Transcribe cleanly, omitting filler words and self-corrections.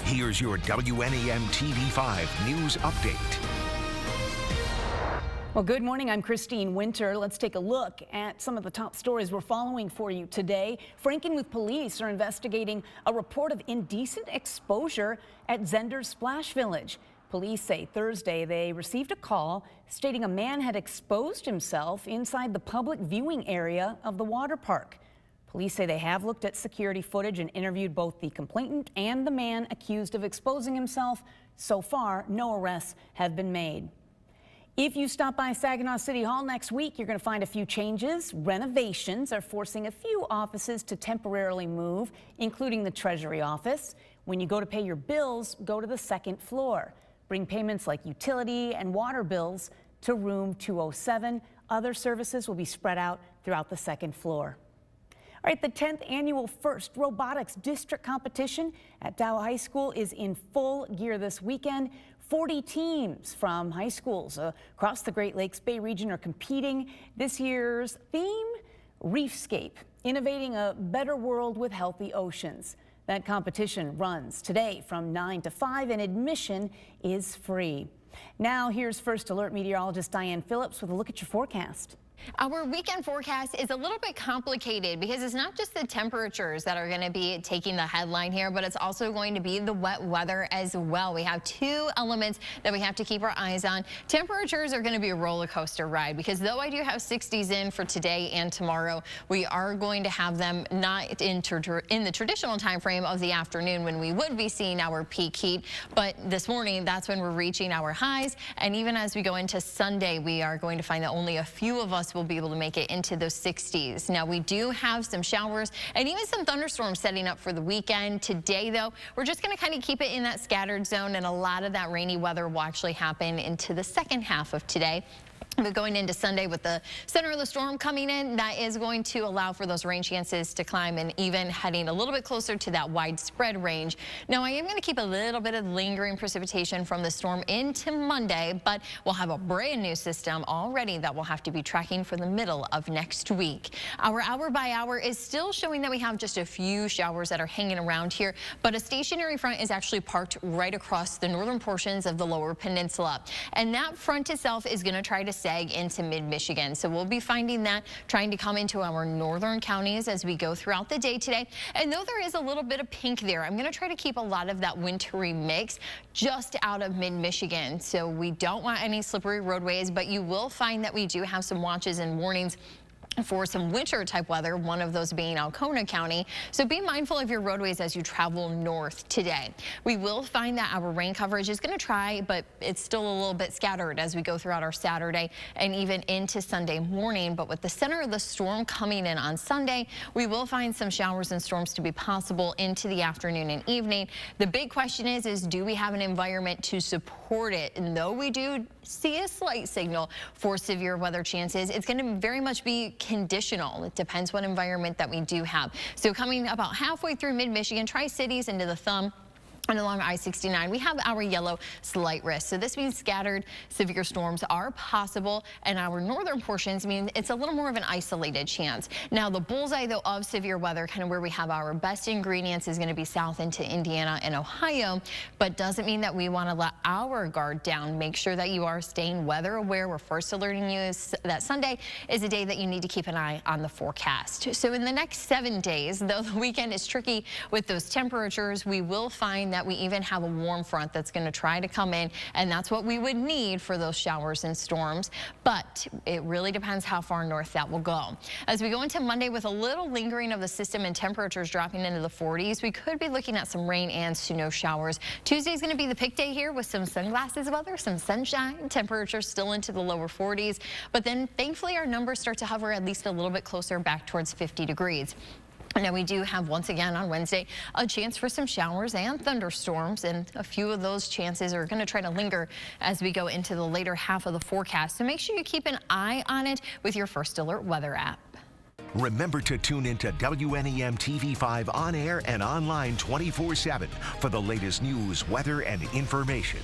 Here's your WNEM TV5 News Update. Well, good morning. I'm Christine Winter. Let's take a look at some of the top stories we're following for you today. Frankenmuth police are investigating a report of indecent exposure at Zender's Splash Village. Police say Thursday they received a call stating a man had exposed himself inside the public viewing area of the water park. Police say they have looked at security footage and interviewed both the complainant and the man accused of exposing himself. So far, no arrests have been made. If you stop by Saginaw City Hall next week, you're going to find a few changes. Renovations are forcing a few offices to temporarily move, including the Treasury office. When you go to pay your bills, go to the second floor. Bring payments like utility and water bills to room 207. Other services will be spread out throughout the second floor. All right, the 10th annual First Robotics District Competition at Dow High School is in full gear this weekend. 40 teams from high schools across the Great Lakes Bay region are competing. This year's theme, Reefscape, innovating a better world with healthy oceans. That competition runs today from 9 to 5 and admission is free. Now here's First Alert meteorologist Diane Phillips with a look at your forecast. Our weekend forecast is a little bit complicated because it's not just the temperatures that are going to be taking the headline here, but it's also going to be the wet weather as well. We have two elements that we have to keep our eyes on. Temperatures are going to be a roller coaster ride because though I do have 60s in for today and tomorrow, we are going to have them not in the traditional time frame of the afternoon when we would be seeing our peak heat. But this morning, that's when we're reaching our highs. And even as we go into Sunday, we are going to find that only a few of us will be able to make it into those 60s. Now we do have some showers and even some thunderstorms setting up for the weekend. Today though, we're just going to kind of keep it in that scattered zone, and a lot of that rainy weather will actually happen into the second half of today. But going into Sunday with the center of the storm coming in, that is going to allow for those rain chances to climb and even heading a little bit closer to that widespread range. Now, I am going to keep a little bit of lingering precipitation from the storm into Monday, but we'll have a brand new system already that we'll have to be tracking for the middle of next week. Our hour by hour is still showing that we have just a few showers that are hanging around here, but a stationary front is actually parked right across the northern portions of the lower peninsula. And that front itself is going to try to sag into mid-Michigan. So we'll be finding that trying to come into our northern counties as we go throughout the day today. And though there is a little bit of pink there, I'm going to try to keep a lot of that wintry mix just out of mid-Michigan. So we don't want any slippery roadways, but you will find that we do have some watches and warnings for some winter type weather, one of those being Alcona County. So be mindful of your roadways as you travel north today. We will find that our rain coverage is going to try, but it's still a little bit scattered as we go throughout our Saturday and even into Sunday morning. But with the center of the storm coming in on Sunday, we will find some showers and storms to be possible into the afternoon and evening. The big question is do we have an environment to support it? And though we do see a slight signal for severe weather chances, it's going to very much be conditional. It depends what environment that we do have. So coming about halfway through mid-Michigan, Tri-Cities into the thumb, and along I-69, we have our yellow slight risk. So this means scattered severe storms are possible, and our northern portions mean it's a little more of an isolated chance. Now, the bullseye, though, of severe weather, kind of where we have our best ingredients, is going to be south into Indiana and Ohio, but doesn't mean that we want to let our guard down. Make sure that you are staying weather aware. We're first alerting you that Sunday is a day that you need to keep an eye on the forecast. So in the next 7 days, though the weekend is tricky with those temperatures, we will find that we even have a warm front that's going to try to come in, and that's what we would need for those showers and storms. But it really depends how far north that will go. As we go into Monday with a little lingering of the system and temperatures dropping into the 40s, we could be looking at some rain and snow showers. Tuesday is going to be the pick day here with some sunglasses weather, some sunshine, temperatures still into the lower 40s. But then thankfully our numbers start to hover at least a little bit closer back towards 50 degrees. Now we do have once again on Wednesday a chance for some showers and thunderstorms, and a few of those chances are going to try to linger as we go into the later half of the forecast. So make sure you keep an eye on it with your First Alert weather app. Remember to tune into WNEM TV5 on air and online 24/7 for the latest news, weather, and information.